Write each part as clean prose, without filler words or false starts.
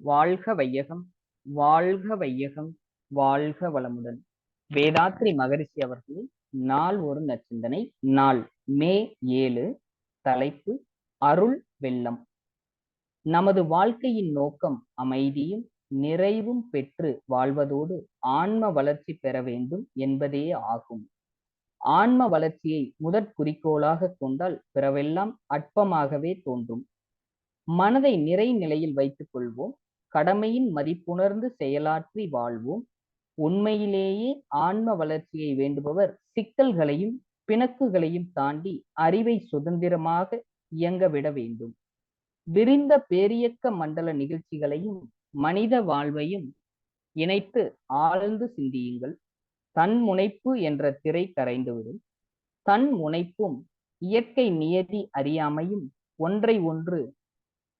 வாழ்க வையகம், வாழ்க வையகம், வாழ்க வளமுடன். வேதாத்ரி மகரிஷி அவர்களின் நாள் ஒரு நச்சிந்தனை. நாள் மே 7. தலைப்பு அருள் வெள்ளம். நமது வாழ்க்கையின் நோக்கம் அமைதியும் நிறைவும் பெற்று வாழ்வதோடு ஆன்ம வளர்ச்சி பெற வேண்டும் என்பதே ஆகும். ஆன்ம வளர்ச்சியை முதற் குறிக்கோளாக கொண்டால் பிறவெல்லாம் அற்பமாகவே தோன்றும். மனதை நிறை நிலையில் வைத்துக் கொள்வோம். கடமையின் மதிப்புணர்ந்து செயலாற்றி வாழ்வோம். உண்மையிலேயே ஆன்ம வளர்ச்சியை வேண்டுபவர் சிக்கல்களையும் பிணக்குகளையும் தாண்டி அறிவை சுதந்திரமாக இயங்க விட வேண்டும். விரிந்த பேரியக்க மண்டல நிகழ்ச்சிகளையும் மனித வாழ்வையும் இணைத்து ஆழ்ந்து சிந்தியுங்கள். தன் முனைப்பு என்ற திரை கரைந்துவிடும். தன் முனைப்பும் இயற்கை நியதி அறியாமையும் ஒன்றை ஒன்று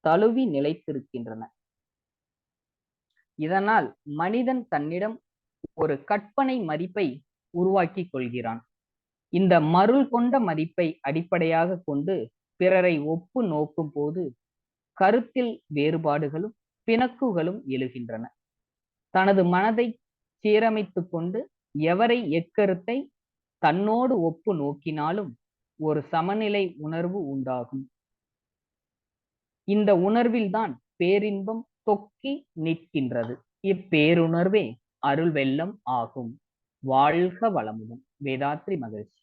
தழுவி நிலைத்திருக்கின்றன. இதனால் மனிதன் தன்னிடம் ஒரு கற்பனை மதிப்பை உருவாக்கி கொள்கிறான். இந்த மருள் கொண்ட மதிப்பை அடிப்படையாக கொண்டு பிறரை ஒப்பு நோக்கும் போது கருத்தில் வேறுபாடுகளும் பிணக்குகளும் எழுகின்றன. தனது மனதை சீரமைத்துக் கொண்டு எவரை எக்கருத்தை தன்னோடு ஒப்பு நோக்கினாலும் ஒரு சமநிலை உணர்வு உண்டாகும். இந்த உணர்வில்தான் பேரின்பம் தொக்கி நிற்கின்றது. இப்பேருணர்வே அருள் வெள்ளம் ஆகும். வாழ்க வளமுடன். வேதாத்ரி மகரிஷி.